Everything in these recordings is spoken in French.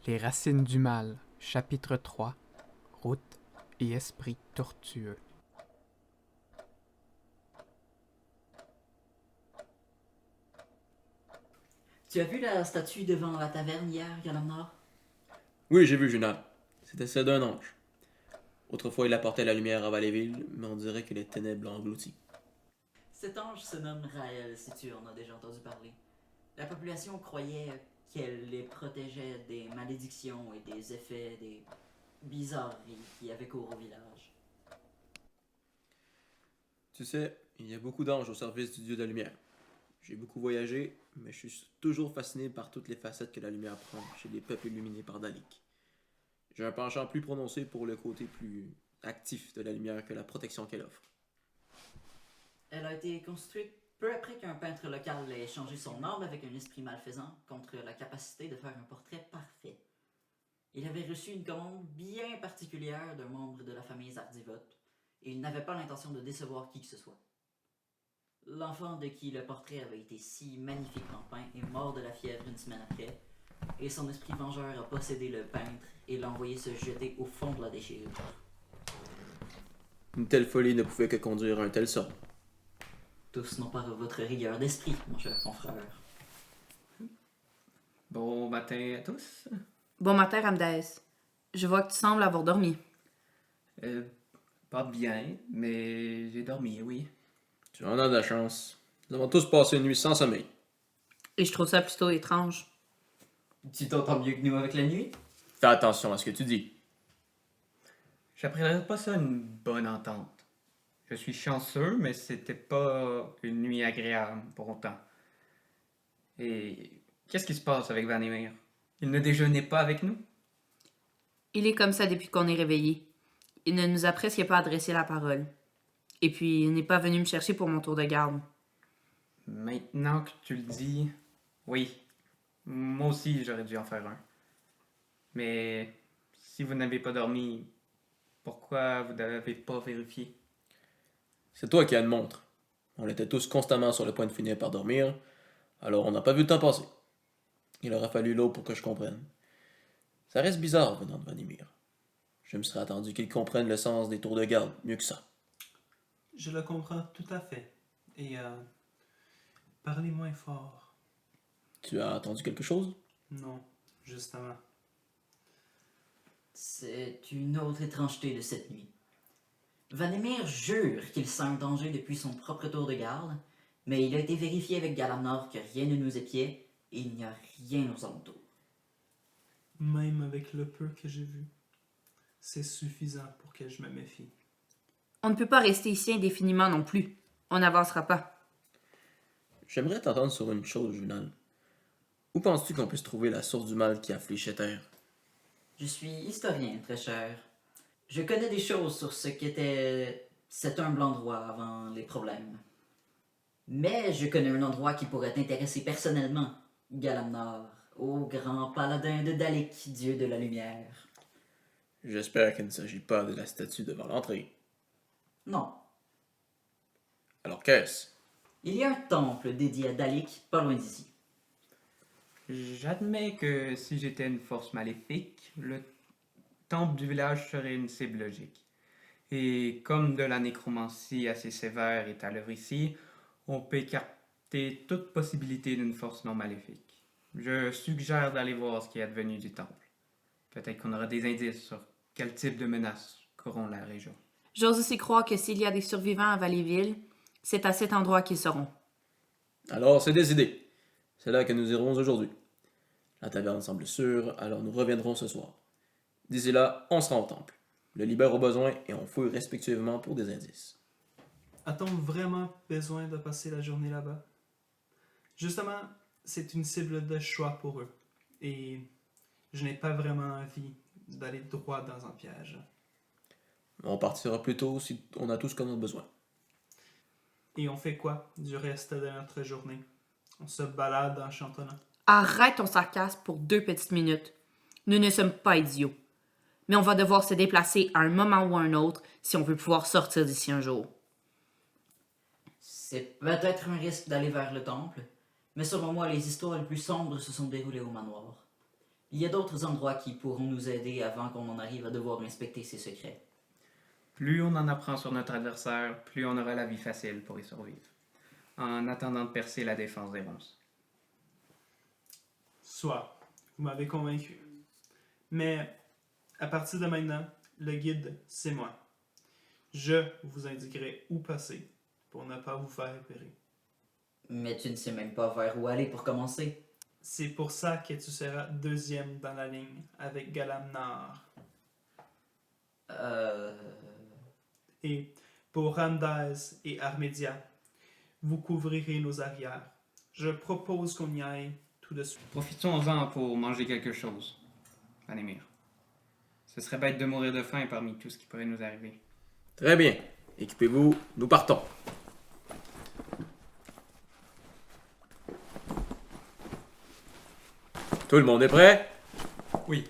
Les racines du mal, chapitre 3, route et esprit tortueux. Tu as vu la statue devant la taverne hier, Galamnor? Oui, j'ai vu Junal. C'était celle d'un ange. Autrefois, il apportait la lumière à Valéville, mais on dirait que les ténèbres l'ont englouti. Cet ange se nomme Raël, si tu en as déjà entendu parler. La population croyait qu'elle les protégeait des malédictions et des effets des bizarreries qui avaient cours au village. Tu sais, il y a beaucoup d'anges au service du dieu de la lumière. J'ai beaucoup voyagé, mais je suis toujours fasciné par toutes les facettes que la lumière prend chez les peuples illuminés par Dalik. J'ai un penchant plus prononcé pour le côté plus actif de la lumière que la protection qu'elle offre. Elle a été construite peu après qu'un peintre local ait échangé son âme avec un esprit malfaisant contre la capacité de faire un portrait parfait. Il avait reçu une commande bien particulière d'un membre de la famille Zardivot, et il n'avait pas l'intention de décevoir qui que ce soit. L'enfant de qui le portrait avait été si magnifiquement peint est mort de la fièvre une semaine après, et son esprit vengeur a possédé le peintre et l'a envoyé se jeter au fond de la déchirure. Une telle folie ne pouvait que conduire à un tel sort. Tous n'ont pas votre rigueur d'esprit, mon cher confrère. Bon matin à tous. Bon matin, Ramdès. Je vois que tu sembles avoir dormi. Pas bien, mais j'ai dormi, oui. Tu en as de la chance. Nous avons tous passé une nuit sans sommeil. Et je trouve ça plutôt étrange. Tu t'entends mieux que nous avec la nuit? Fais attention à ce que tu dis. J'appellerais pas ça une bonne entente. Je suis chanceux, mais c'était pas une nuit agréable pour autant. Et qu'est-ce qui se passe avec Vanimir? Il ne déjeunait pas avec nous? Il est comme ça depuis qu'on est réveillé. Il ne nous a presque pas adressé la parole. Et puis, il n'est pas venu me chercher pour mon tour de garde. Maintenant que tu le dis, oui. Moi aussi, j'aurais dû en faire un. Mais si vous n'avez pas dormi, pourquoi vous n'avez pas vérifié? C'est toi qui as une montre. On était tous constamment sur le point de finir par dormir, alors on n'a pas vu le temps passer. Il aura fallu l'eau pour que je comprenne. Ça reste bizarre venant de Vanimir. Je me serais attendu qu'il comprenne le sens des tours de garde mieux que ça. Je le comprends tout à fait. Et parlez moins fort. Tu as entendu quelque chose? Non, justement. C'est une autre étrangeté de cette nuit. Vanemir jure qu'il sent un danger depuis son propre tour de garde, mais il a été vérifié avec Galamnor que rien ne nous épiait et il n'y a rien aux alentours. Même avec le peu que j'ai vu, c'est suffisant pour que je me méfie. On ne peut pas rester ici indéfiniment non plus. On n'avancera pas. J'aimerais t'entendre sur une chose, Junal. Où penses-tu qu'on puisse trouver la source du mal qui afflige cette terre? Je suis historien, très cher. Je connais des choses sur ce qu'était cet humble endroit avant les problèmes. Mais je connais un endroit qui pourrait t'intéresser personnellement, Galamnor, au grand paladin de Dalik, dieu de la lumière. J'espère qu'il ne s'agit pas de la statue devant l'entrée. Non, Alors qu'est-ce? il y a un temple dédié à Dalik, pas loin d'ici. J'admets que si j'étais une force maléfique, le temple du village serait une cible logique. Et comme de la nécromancie assez sévère est à l'œuvre ici, on peut écarter toute possibilité d'une force non maléfique. Je suggère d'aller voir ce qui est advenu du temple. Peut-être qu'on aura des indices sur quel type de menaces courront la région. J'ose aussi croire que s'il y a des survivants à Valleyville, c'est à cet endroit qu'ils seront. Alors c'est décidé. C'est là que nous irons aujourd'hui. La taverne semble sûre, alors nous reviendrons ce soir. D'ici là, on sera au temple. Le libère au besoin et on fouille respectueusement pour des indices. A-t-on vraiment besoin de passer la journée là-bas? Justement, c'est une cible de choix pour eux. Et je n'ai pas vraiment envie d'aller droit dans un piège. On partira plus tôt si on a tout ce qu'on a besoin. Et on fait quoi du reste de notre journée? On se balade en chantonnant. Arrête ton sarcasme pour 2 petites minutes. Nous ne sommes pas idiots. Mais on va devoir se déplacer à un moment ou à un autre si on veut pouvoir sortir d'ici un jour. C'est peut-être un risque d'aller vers le temple, mais selon moi, les histoires les plus sombres se sont déroulées au manoir. Il y a d'autres endroits qui pourront nous aider avant qu'on en arrive à devoir inspecter ses secrets. Plus on en apprend sur notre adversaire, plus on aura la vie facile pour y survivre, en attendant de percer la défense des ronces. Soit, vous m'avez convaincu. Mais, à partir de maintenant, le guide, c'est moi. Je vous indiquerai où passer pour ne pas vous faire repérer. Mais tu ne sais même pas vers où aller pour commencer. C'est pour ça que tu seras deuxième dans la ligne avec Galamnar. Et pour Ramdaz et Armédia, vous couvrirez nos arrières. Je propose qu'on y aille tout de suite. Profitons-en pour manger quelque chose, Vanemir. Ce serait bête de mourir de faim parmi tout ce qui pourrait nous arriver. Très bien. Équipez-vous, nous partons. Tout le monde est prêt? Oui.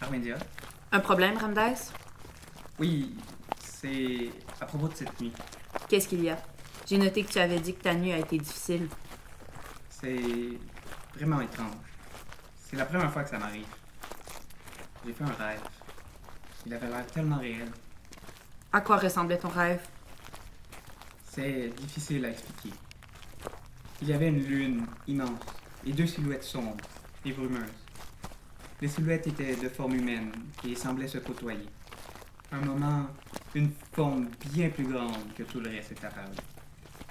Armédia? Un problème, Ramdaz? Oui, c'est à propos de cette nuit. Qu'est-ce qu'il y a? J'ai noté que tu avais dit que ta nuit a été difficile. C'est vraiment étrange. C'est la première fois que ça m'arrive. J'ai fait un rêve. Il avait l'air tellement réel. À quoi ressemblait ton rêve? C'est difficile à expliquer. Il y avait une lune immense et deux silhouettes sombres et brumeuses. Les silhouettes étaient de forme humaine et semblaient se côtoyer. À un moment, une forme bien plus grande que tout le reste est apparue.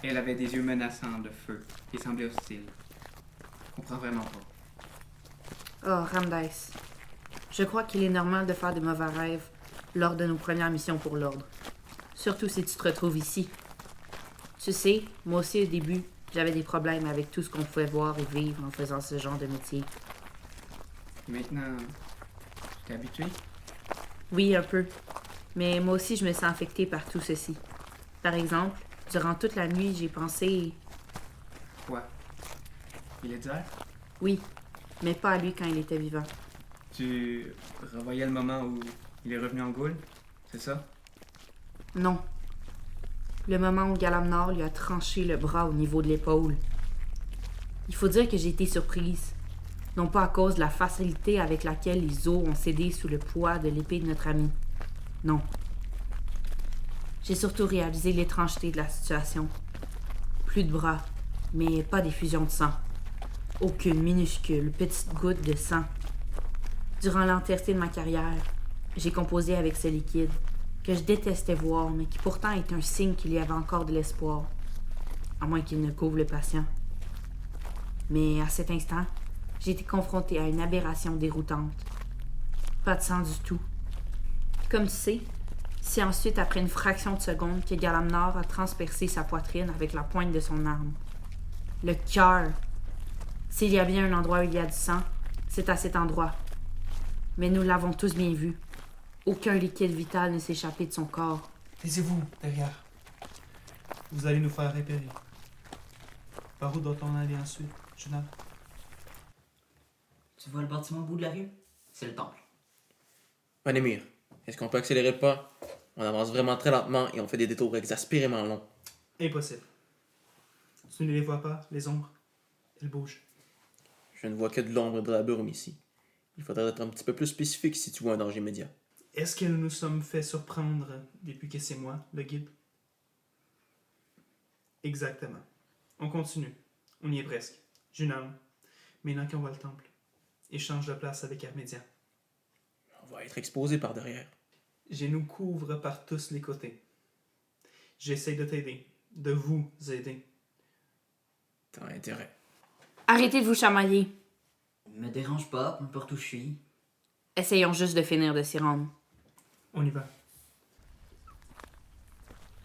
Elle avait des yeux menaçants de feu et semblait hostile. Je comprends vraiment pas. Oh, Ramdaz. Je crois qu'il est normal de faire des mauvais rêves lors de nos premières missions pour l'Ordre. Surtout si tu te retrouves ici. Tu sais, moi aussi au début, j'avais des problèmes avec tout ce qu'on pouvait voir et vivre en faisant ce genre de métier. Et maintenant, t'es habitué? Oui, un peu. Mais moi aussi, je me sens affectée par tout ceci. Par exemple, durant toute la nuit, j'ai pensé... Quoi? Il est d'hier? Oui, mais pas à lui quand il était vivant. Tu revoyais le moment où il est revenu en Gaule? C'est ça? Non. Le moment où Galamnar lui a tranché le bras au niveau de l'épaule. Il faut dire que j'ai été surprise. Non pas à cause de la facilité avec laquelle les os ont cédé sous le poids de l'épée de notre ami. Non. J'ai surtout réalisé l'étrangeté de la situation. Plus de bras, mais pas d'effusion de sang. Aucune minuscule petite goutte de sang. Durant l'entièreté de ma carrière, j'ai composé avec ce liquide, que je détestais voir, mais qui pourtant est un signe qu'il y avait encore de l'espoir, à moins qu'il ne couvre le patient. Mais à cet instant, j'ai été confrontée à une aberration déroutante. Pas de sang du tout. Comme tu sais, c'est ensuite, après une fraction de seconde, que Galamnar a transpercé sa poitrine avec la pointe de son arme. Le cœur. S'il y a bien un endroit où il y a du sang, c'est à cet endroit. Mais nous l'avons tous bien vu. Aucun liquide vital ne s'échappait de son corps. Taisez-vous, derrière. Vous allez nous faire repérer. Par où doit-on aller ensuite, Junab? Tu vois le bâtiment au bout de la rue? C'est le temple. Vanemir, est-ce qu'on peut accélérer le pas? On avance vraiment très lentement et on fait des détours exaspérément longs. Impossible. Tu ne les vois pas, les ombres? Elles bougent. Je ne vois que de l'ombre et de la brume ici. Il faudrait être un petit peu plus spécifique si tu vois un danger immédiat. Est-ce que nous nous sommes fait surprendre depuis que c'est moi, le guide? Exactement. On continue. On y est presque. Junam, maintenant qu'on voit le temple, échange de place avec Armédia. On va être exposé par derrière. Je nous couvre par tous les côtés. J'essaie de t'aider, de vous aider. T'as intérêt. Arrêtez de vous chamailler. Me dérange pas, peu importe où je suis. Essayons juste de finir de s'y rendre. On y va.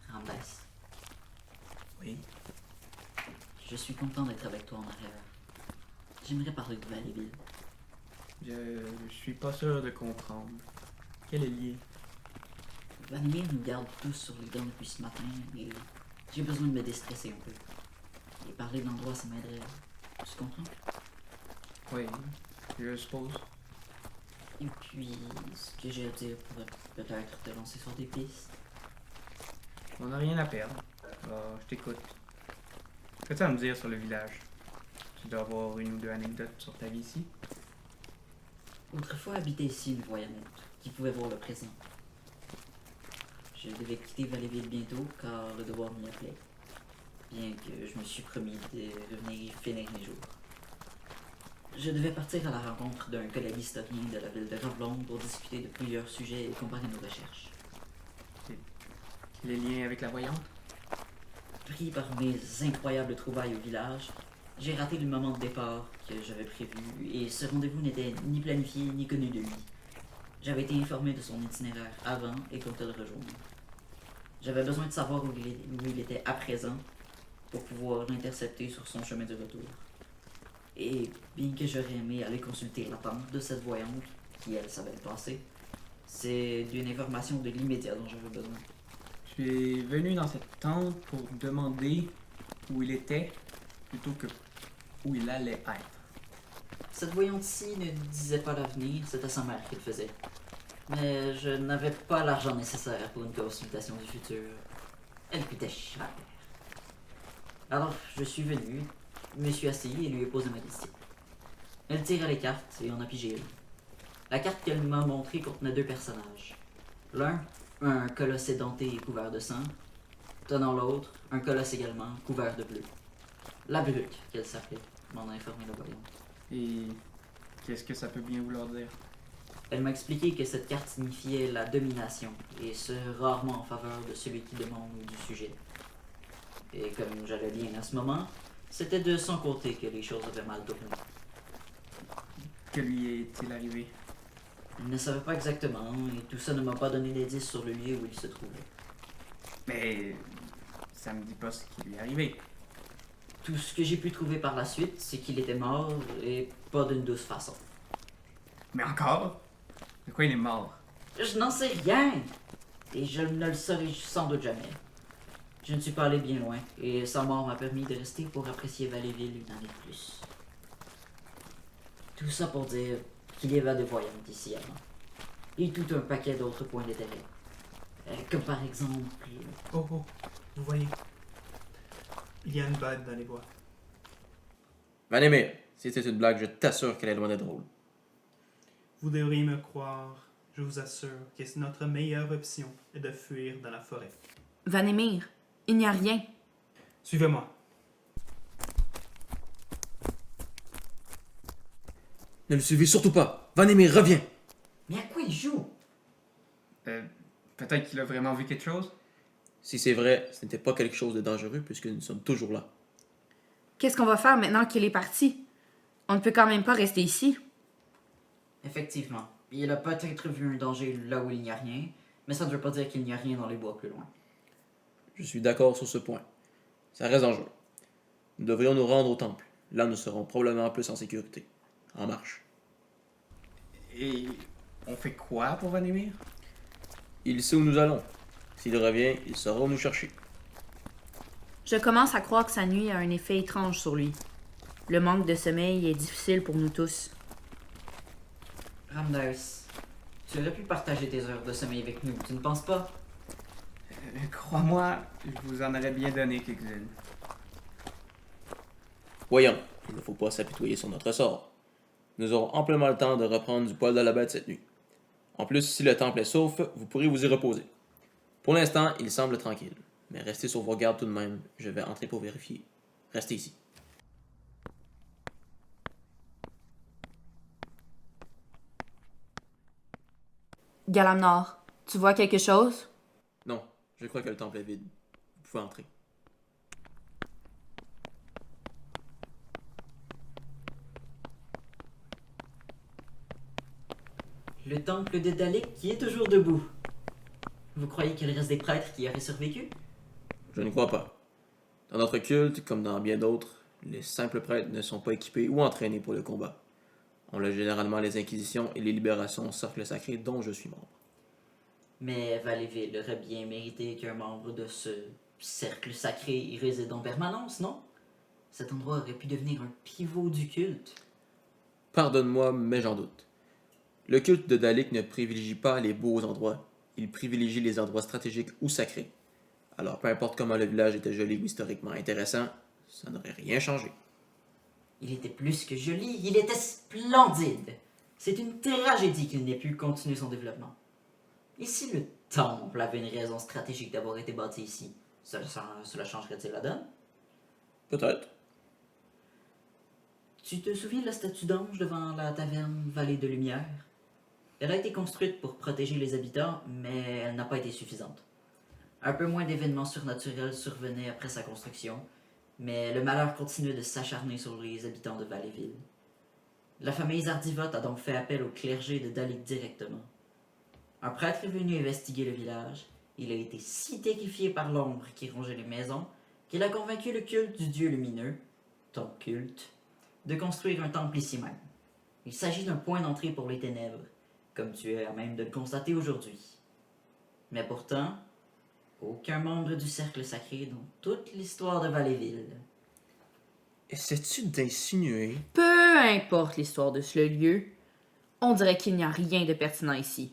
Ramdas, Oui. je suis content d'être avec toi en arrière. J'aimerais parler de Valleyville. Je suis pas sûr de comprendre. Quel est le lien? Vanimir nous garde tous sur les dents depuis ce matin et j'ai besoin de me déstresser un peu. Et parler de l'endroit, ça m'aiderait. Tu comprends? Oui, je suppose. Et puis, ce que j'ai à dire pourrait peut-être te lancer sur des pistes. On n'a rien à perdre. Alors, je t'écoute. Qu'as-tu à me dire sur le village? Tu dois avoir une ou deux anecdotes sur ta vie ici? Autrefois habitait ici une voyante qui pouvait voir le présent. Je devais quitter Valleyville bientôt car le devoir m'y appelait. Bien que je me suis promis de revenir y finir mes jours. Je devais partir à la rencontre d'un collègue historien de la ville de Ravlon pour discuter de plusieurs sujets et comparer nos recherches. Quel est le lien avec la voyante? Pris par mes incroyables trouvailles au village, j'ai raté le moment de départ que j'avais prévu et ce rendez-vous n'était ni planifié ni connu de lui. J'avais été informé de son itinéraire avant et comptais le rejoindre. J'avais besoin de savoir où il était à présent pour pouvoir l'intercepter sur son chemin de retour. Et bien que j'aurais aimé aller consulter la tante de cette voyante, qui elle savait le passé, c'est d'une information de l'immédiat dont j'avais besoin. Tu es venu dans cette tente pour demander où il était plutôt que où il allait être. Cette voyante-ci ne disait pas l'avenir, c'était sa mère qui le faisait. Mais je n'avais pas l'argent nécessaire pour une consultation du futur. Elle coûtait cher. Alors, je suis venu, me suis assis et lui ai posé ma question. Elle tira les cartes et on a pigé. La carte qu'elle m'a montrée contenait deux personnages. L'un, un colosse édenté et couvert de sang, tenant l'autre, un colosse également, couvert de bleu. La brute, qu'elle s'appelait, m'en a informé la voyante. Et qu'est-ce que ça peut bien vouloir dire? Elle m'a expliqué que cette carte signifiait la domination, et ce rarement en faveur de celui qui demande ou du sujet. Et comme j'allais bien à ce moment, c'était de son côté que les choses avaient mal tourné. Que lui est-il arrivé? Il ne savait pas exactement, et tout ça ne m'a pas donné d'indice sur le lieu où il se trouvait. Mais ça me dit pas ce qui lui est arrivé. Tout ce que j'ai pu trouver par la suite, c'est qu'il était mort, et pas d'une douce façon. Mais encore? De quoi il est mort? Je n'en sais rien, et je ne le saurai sans doute jamais. Je ne suis pas allé bien loin, et sa mort m'a permis de rester pour apprécier Valleyville une année de plus. Tout ça pour dire qu'il y avait des voyantes ici avant, et tout un paquet d'autres points d'intérêt. Comme par exemple... Oh, oh, vous voyez. Il y a une bête dans les bois. Vanemir, si c'est une blague, je t'assure qu'elle est loin d'être drôle. Vous devriez me croire, je vous assure que c'est notre meilleure option est de fuir dans la forêt. Vanemir, il n'y a rien. Suivez-moi. Ne le suivez surtout pas. Vanemir, reviens. Mais à quoi il joue? Peut-être qu'il a vraiment vu quelque chose? Si c'est vrai, ce n'était pas quelque chose de dangereux puisque nous sommes toujours là. Qu'est-ce qu'on va faire maintenant qu'il est parti? On ne peut quand même pas rester ici. Effectivement, il a peut-être vu un danger là où il n'y a rien, mais ça ne veut pas dire qu'il n'y a rien dans les bois plus loin. Je suis d'accord sur ce point. Ça reste dangereux. Nous devrions nous rendre au temple. Là, nous serons probablement plus en sécurité. En marche. Et on fait quoi pour Vanemir? Il sait où nous allons. S'il revient, il saura où nous chercher. Je commence à croire que sa nuit a un effet étrange sur lui. Le manque de sommeil est difficile pour nous tous. Ramdas, tu aurais pu partager tes heures de sommeil avec nous, tu ne penses pas? Crois-moi, je vous en aurais bien donné quelques-unes. Voyons, il ne faut pas s'apitoyer sur notre sort. Nous aurons amplement le temps de reprendre du poil de la bête cette nuit. En plus, si le temple est sauf, vous pourrez vous y reposer. Pour l'instant, il semble tranquille, mais restez sur vos gardes tout de même. Je vais entrer pour vérifier. Restez ici. Galamnor, tu vois quelque chose? Non, je crois que le temple est vide. Vous pouvez entrer. Le temple de Dalek qui est toujours debout. Vous croyez qu'il reste des prêtres qui auraient survécu? Je ne crois pas. Dans notre culte, comme dans bien d'autres, les simples prêtres ne sont pas équipés ou entraînés pour le combat. On a généralement les inquisitions et les libérations au cercle sacré dont je suis membre. Mais Valleyville aurait bien mérité qu'un membre de ce cercle sacré y réside en permanence, non? Cet endroit aurait pu devenir un pivot du culte. Pardonne-moi, mais j'en doute. Le culte de Dalek ne privilégie pas les beaux endroits, il privilégie les endroits stratégiques ou sacrés. Alors peu importe comment le village était joli ou historiquement intéressant, ça n'aurait rien changé. Il était plus que joli, il était splendide. C'est une tragédie qu'il n'ait pu continuer son développement. Et si le temple avait une raison stratégique d'avoir été bâti ici, cela changerait-il la donne? Peut-être. Tu te souviens de la statue d'ange devant la taverne Vallée de Lumière? Elle a été construite pour protéger les habitants, mais elle n'a pas été suffisante. Un peu moins d'événements surnaturels survenaient après sa construction, mais le malheur continuait de s'acharner sur les habitants de Valleyville. La famille Zardivote a donc fait appel au clergé de Dalek directement. Un prêtre est venu investiguer le village. Il a été si terrifié par l'ombre qui rongeait les maisons qu'il a convaincu le culte du dieu lumineux, ton culte, de construire un temple ici même. Il s'agit d'un point d'entrée pour les ténèbres, comme tu es à même de le constater aujourd'hui. Mais pourtant, aucun membre du cercle sacré dans toute l'histoire de Valleyville. Essaies-tu d'insinuer? Peu importe l'histoire de ce lieu, on dirait qu'il n'y a rien de pertinent ici.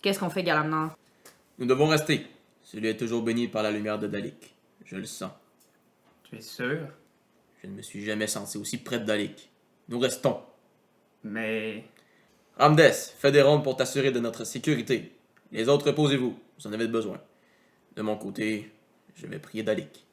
Qu'est-ce qu'on fait, Galamnor? Nous devons rester. Celui est toujours béni par la lumière de Dalek. Je le sens. Tu es sûr? Je ne me suis jamais senti aussi près de Dalek. Nous restons. Mais... Ramdes, fais des rondes pour t'assurer de notre sécurité. Les autres, reposez-vous. Vous en avez besoin. De mon côté, je vais prier Dalek.